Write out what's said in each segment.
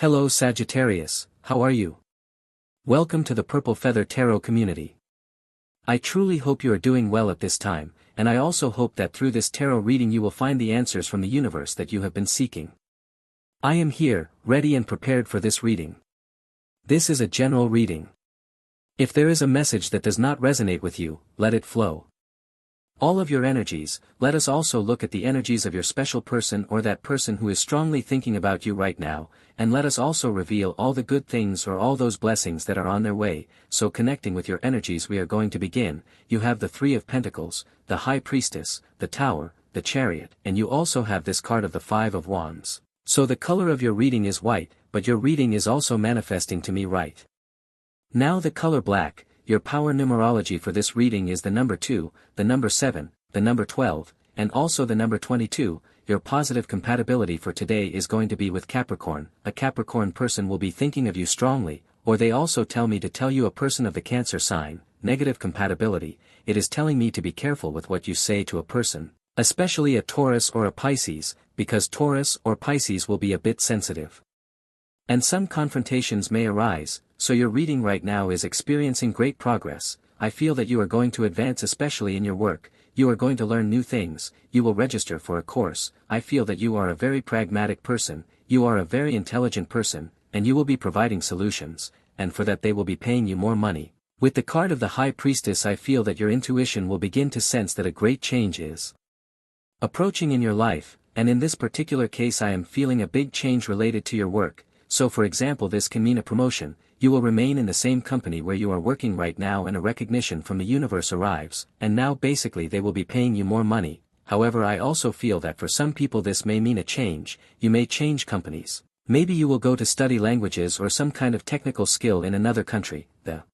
Hello Sagittarius, how are you? Welcome to the Purple Feather Tarot community. I truly hope you are doing well at this time, and I also hope that through this tarot reading you will find the answers from the universe that you have been seeking. I am here, ready and prepared for this reading. This is a general reading. If there is a message that does not resonate with you, let it flow. All of your energies, let us also look at the energies of your special person or that person who is strongly thinking about you right now, and let us also reveal all the good things or all those blessings that are on their way. So connecting with your energies we are going to begin. You have the Three of Pentacles, the High Priestess, the Tower, the Chariot, and you also have this card of the Five of Wands. So the color of your reading is white, but your reading is also manifesting to me right. Now the color black. Your power numerology for this reading is the number 2, the number 7, the number 12, and also the number 22. Your positive compatibility for today is going to be with Capricorn. A Capricorn person will be thinking of you strongly, or they also tell me to tell you a person of the Cancer sign. Negative compatibility, it is telling me to be careful with what you say to a person, especially a Taurus or a Pisces, because Taurus or Pisces will be a bit sensitive. And some confrontations may arise, so your reading right now is experiencing great progress. I feel that you are going to advance especially in your work, you are going to learn new things, you will register for a course. I feel that you are a very pragmatic person, you are a very intelligent person, and you will be providing solutions, and for that they will be paying you more money. With the card of the High Priestess I feel that your intuition will begin to sense that a great change is approaching in your life, and in this particular case I am feeling a big change related to your work. So for example this can mean a promotion, you will remain in the same company where you are working right now and a recognition from the universe arrives, and now basically they will be paying you more money. However I also feel that for some people this may mean a change, you may change companies. Maybe you will go to study languages or some kind of technical skill in another country. The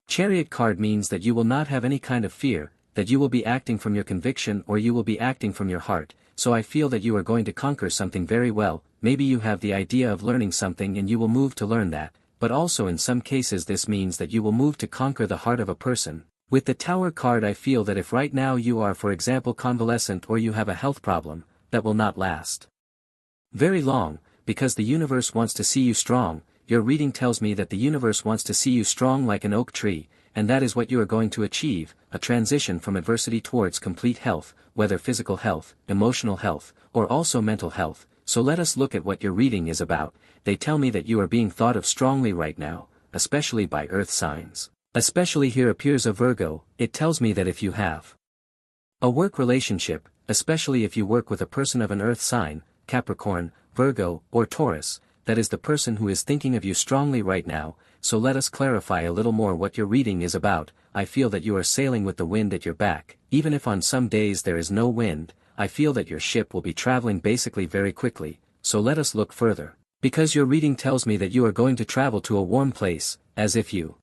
Chariot card means that you will not have any kind of fear, that you will be acting from your conviction or you will be acting from your heart. So I feel that you are going to conquer something very well. Maybe you have the idea of learning something and you will move to learn that, but also in some cases this means that you will move to conquer the heart of a person. With the Tower card I feel that if right now you are for example convalescent or you have a health problem, that will not last very long, because the universe wants to see you strong. Your reading tells me that the universe wants to see you strong like an oak tree, and that is what you are going to achieve, a transition from adversity towards complete health, whether physical health, emotional health, or also mental health. So let us look at what your reading is about. They tell me that you are being thought of strongly right now, especially by earth signs. Especially here appears a Virgo. It tells me that if you have a work relationship, especially if you work with a person of an earth sign, Capricorn, Virgo, or Taurus, that is the person who is thinking of you strongly right now. So let us clarify a little more what your reading is about. I feel that you are sailing with the wind at your back. Even if on some days there is no wind, I feel that your ship will be traveling basically very quickly. So let us look further. Because your reading tells me that you are going to travel to a warm place, as if you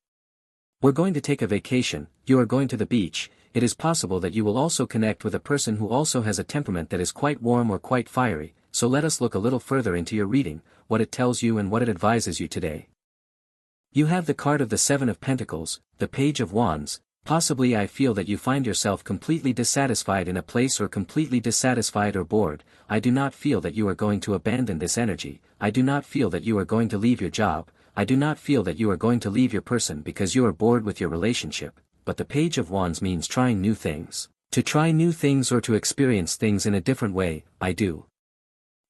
were going to take a vacation, you are going to the beach. It is possible that you will also connect with a person who also has a temperament that is quite warm or quite fiery. So let us look a little further into your reading, what it tells you and what it advises you today. You have the card of the Seven of Pentacles, the Page of Wands. Possibly I feel that you find yourself completely dissatisfied in a place or completely dissatisfied or bored. I do not feel that you are going to abandon this energy. I do not feel that you are going to leave your job. I do not feel that you are going to leave your person because you are bored with your relationship. But the Page of Wands means trying new things. To try new things or to experience things in a different way. I do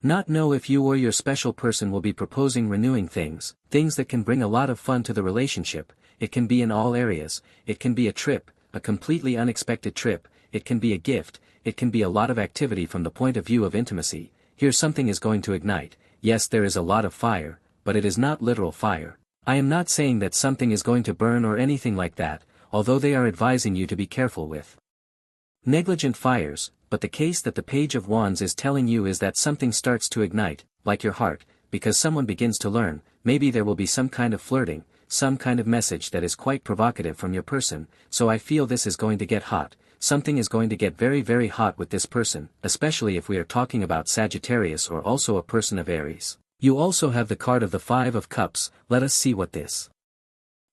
not know if you or your special person will be proposing renewing things that can bring a lot of fun to the relationship. It can be in all areas. It can be a trip, a completely unexpected trip. It can be a gift. It can be a lot of activity from the point of view of intimacy. Here something is going to ignite. Yes, there is a lot of fire, but it is not literal fire. I am not saying that something is going to burn or anything like that, although they are advising you to be careful with negligent fires. But the case that the Page of Wands is telling you is that something starts to ignite, like your heart, because someone begins to learn. Maybe there will be some kind of flirting, some kind of message that is quite provocative from your person. So I feel this is going to get hot. Something is going to get very very hot with this person, especially if we are talking about Sagittarius or also a person of Aries. You also have the card of the Five of Cups. Let us see what this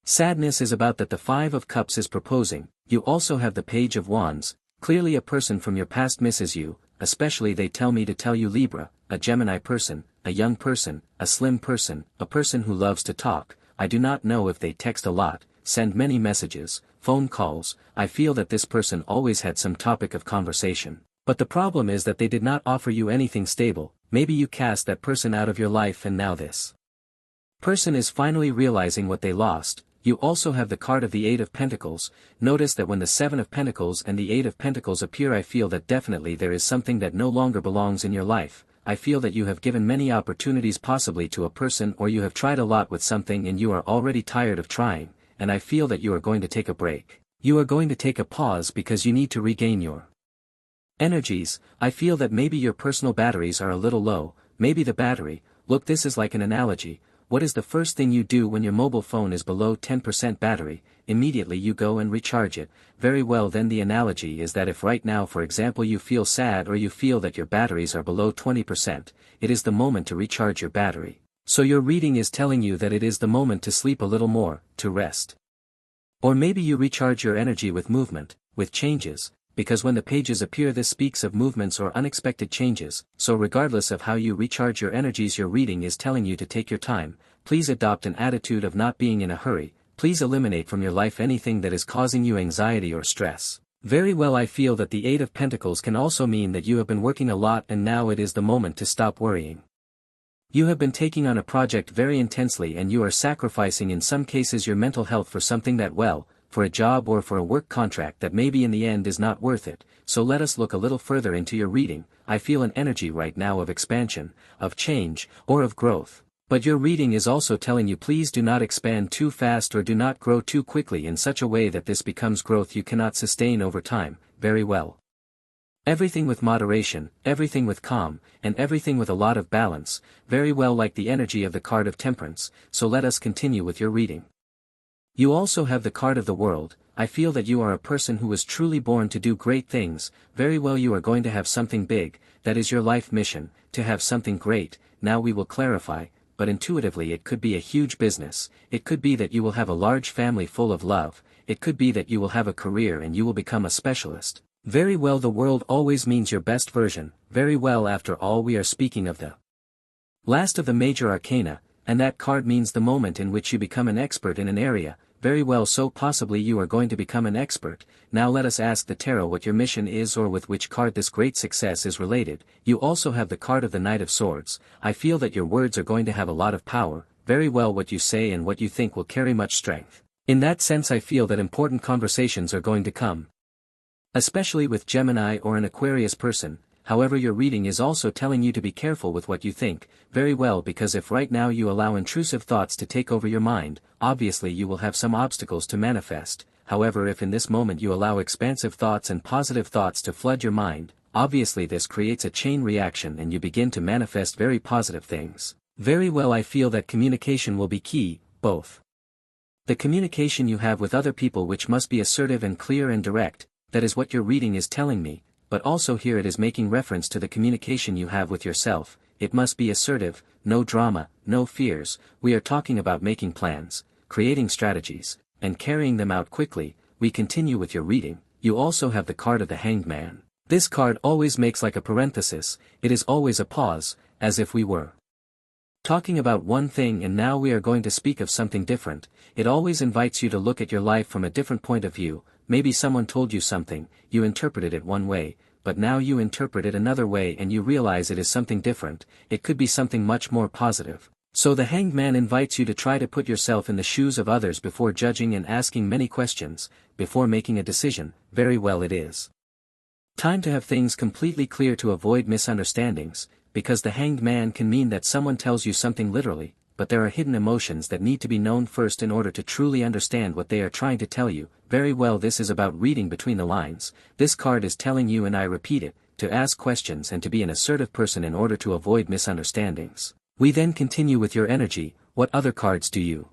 sadness is about that the Five of Cups is proposing. You also have the Page of Wands. Clearly a person from your past misses you, especially they tell me to tell you Libra, a Gemini person, a young person, a slim person, a person who loves to talk. I do not know if they text a lot, send many messages, phone calls. I feel that this person always had some topic of conversation. But the problem is that they did not offer you anything stable. Maybe you cast that person out of your life and now this person is finally realizing what they lost. You also have the card of the Eight of Pentacles. Notice that when the Seven of Pentacles and the Eight of Pentacles appear, I feel that definitely there is something that no longer belongs in your life. I feel that you have given many opportunities possibly to a person, or you have tried a lot with something and you are already tired of trying, and I feel that you are going to take a break. You are going to take a pause because you need to regain your energies. I feel that maybe your personal batteries are a little low. Maybe the battery, look, this is like an analogy. What is the first thing you do when your mobile phone is below 10% battery? Immediately you go and recharge it. Very well, then the analogy is that if right now, for example, you feel sad or you feel that your batteries are below 20%, it is the moment to recharge your battery. So your reading is telling you that it is the moment to sleep a little more, to rest. Or maybe you recharge your energy with movement, with changes, because when the pages appear, this speaks of movements or unexpected changes. So regardless of how you recharge your energies, your reading is telling you to take your time. Please adopt an attitude of not being in a hurry. Please eliminate from your life anything that is causing you anxiety or stress. Very well, I feel that the Eight of Pentacles can also mean that you have been working a lot and now it is the moment to stop worrying. You have been taking on a project very intensely and you are sacrificing in some cases your mental health for something that, well, for a job or for a work contract that maybe in the end is not worth it. So let us look a little further into your reading. I feel an energy right now of expansion, of change, or of growth. But your reading is also telling you please do not expand too fast or do not grow too quickly in such a way that this becomes growth you cannot sustain over time. Very well. Everything with moderation, everything with calm, and everything with a lot of balance. Very well, like the energy of the card of Temperance. So let us continue with your reading. You also have the card of the World. I feel that you are a person who was truly born to do great things. Very well, you are going to have something big, that is your life mission, to have something great. Now we will clarify, but intuitively it could be a huge business. It could be that you will have a large family full of love. It could be that you will have a career and you will become a specialist. Very well, the world always means your best version. Very well, after all, we are speaking of the last of the major arcana, and that card means the moment in which you become an expert in an area. Very well, so possibly you are going to become an expert. Now let us ask the tarot what your mission is or with which card this great success is related. You also have the card of the Knight of Swords. I feel that your words are going to have a lot of power. Very well, what you say and what you think will carry much strength. In that sense, I feel that important conversations are going to come, especially with Gemini or an Aquarius person. However, your reading is also telling you to be careful with what you think. Very well, because if right now you allow intrusive thoughts to take over your mind, obviously you will have some obstacles to manifest. However, if in this moment you allow expansive thoughts and positive thoughts to flood your mind, obviously this creates a chain reaction and you begin to manifest very positive things. Very well, I feel that communication will be key, both the communication you have with other people, which must be assertive and clear and direct. That is what your reading is telling me. But also here it is making reference to the communication you have with yourself. It must be assertive, no drama, no fears. We are talking about making plans, creating strategies, and carrying them out quickly. We continue with your reading. You also have the card of the Hanged Man. This card always makes like a parenthesis. It is always a pause, as if we were talking about one thing and now we are going to speak of something different. It always invites you to look at your life from a different point of view. Maybe someone told you something, you interpreted it one way, but now you interpret it another way and you realize it is something different. It could be something much more positive. So the Hanged Man invites you to try to put yourself in the shoes of others before judging and asking many questions, before making a decision. Very well, it is time to have things completely clear to avoid misunderstandings, because the Hanged Man can mean that someone tells you something literally, but there are hidden emotions that need to be known first in order to truly understand what they are trying to tell you. Very well, this is about reading between the lines. This card is telling you, and I repeat it, to ask questions and to be an assertive person in order to avoid misunderstandings. We then continue with your energy. What other cards do you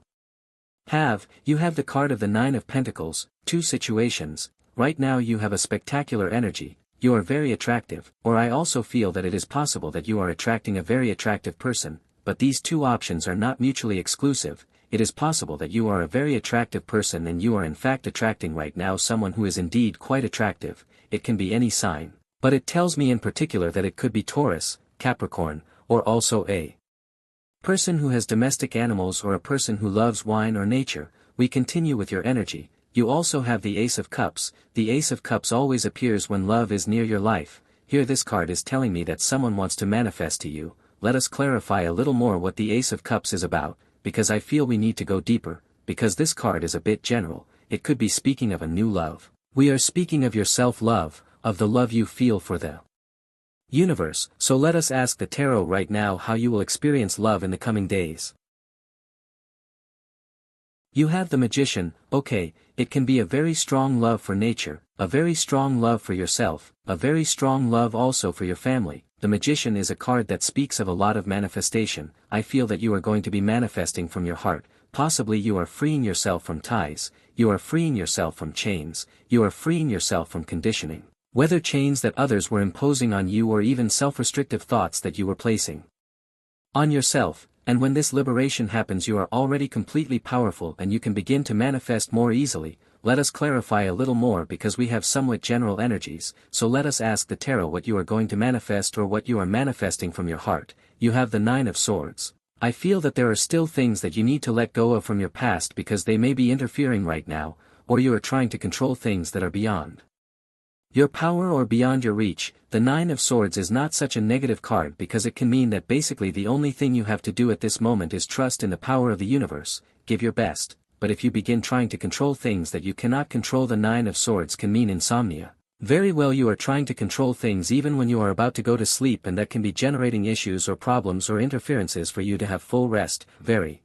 have? You have the card of the Nine of Pentacles. Two situations. Right now you have a spectacular energy. You are very attractive, or I also feel that it is possible that you are attracting a very attractive person, but these two options are not mutually exclusive. It is possible that you are a very attractive person and you are in fact attracting right now someone who is indeed quite attractive. It can be any sign, but it tells me in particular that it could be Taurus, Capricorn, or also a Person who has domestic animals or a person who loves wine or nature, we continue with your energy. You also have the Ace of Cups. The Ace of Cups always appears when love is near your life. Here this card is telling me that someone wants to manifest to you. Let us clarify a little more what the Ace of Cups is about, because I feel we need to go deeper, because this card is a bit general. It could be speaking of a new love. We are speaking of your self-love, of the love you feel for the universe. So let us ask the tarot right now how you will experience love in the coming days. You have the Magician. Okay, it can be a very strong love for nature, a very strong love for yourself, a very strong love also for your family. The Magician is a card that speaks of a lot of manifestation. I feel that you are going to be manifesting from your heart. Possibly you are freeing yourself from ties, you are freeing yourself from chains, you are freeing yourself from conditioning. Whether chains that others were imposing on you or even self-restrictive thoughts that you were placing on yourself. And when this liberation happens, you are already completely powerful and you can begin to manifest more easily. Let us clarify a little more because we have somewhat general energies, so let us ask the tarot what you are going to manifest or what you are manifesting from your heart. You have the Nine of Swords. I feel that there are still things that you need to let go of from your past because they may be interfering right now, or you are trying to control things that are beyond your power or beyond your reach. The Nine of Swords is not such a negative card because it can mean that basically the only thing you have to do at this moment is trust in the power of the universe, give your best. But if you begin trying to control things that you cannot control, the Nine of Swords can mean insomnia. Very well, you are trying to control things even when you are about to go to sleep, and that can be generating issues or problems or interferences for you to have full rest. Very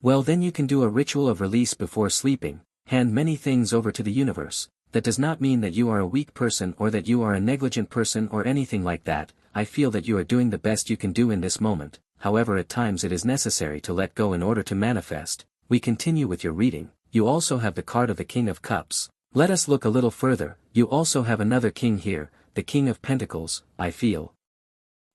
well, then you can do a ritual of release before sleeping, hand many things over to the universe. That does not mean that you are a weak person or that you are a negligent person or anything like that. I feel that you are doing the best you can do in this moment. However, at times it is necessary to let go in order to manifest. We continue with your reading. You also have the card of the King of Cups. Let us look a little further. You also have another king here, the King of Pentacles. I feel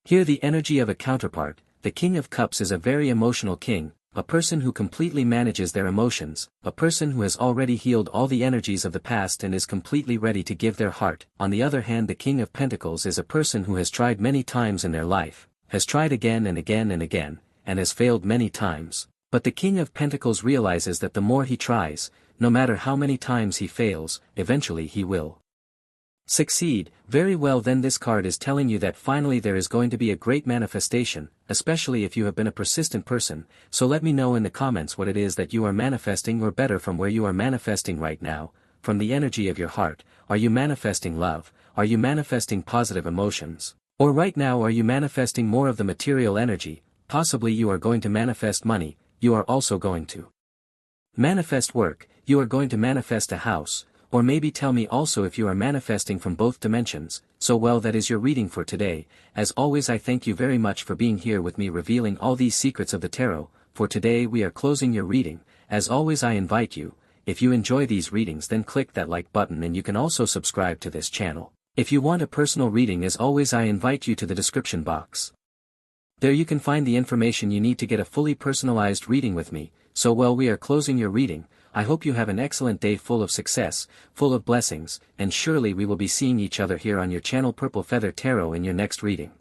here the energy of a counterpart. The King of Cups is a very emotional king, a person who completely manages their emotions, a person who has already healed all the energies of the past and is completely ready to give their heart. On the other hand, the King of Pentacles is a person who has tried many times in their life, has tried again and again and again, and has failed many times. But the King of Pentacles realizes that the more he tries, no matter how many times he fails, eventually he will succeed. Very well, then this card is telling you that finally there is going to be a great manifestation, especially if you have been a persistent person. So let me know in the comments what it is that you are manifesting, or better, from where you are manifesting right now, from the energy of your heart. Are you manifesting love? Are you manifesting positive emotions? Or right now are you manifesting more of the material energy? Possibly you are going to manifest money, you are also going to manifest work, you are going to manifest a house. Or maybe tell me also if you are manifesting from both dimensions. So well, that is your reading for today. As always, I thank you very much for being here with me, revealing all these secrets of the tarot. For today we are closing your reading. As always, I invite you, if you enjoy these readings, then click that like button, and you can also subscribe to this channel. If you want a personal reading, as always, I invite you to the description box. There you can find the information you need to get a fully personalized reading with me. So well, we are closing your reading. I hope you have an excellent day full of success, full of blessings, and surely we will be seeing each other here on your channel Purple Feather Tarot in your next reading.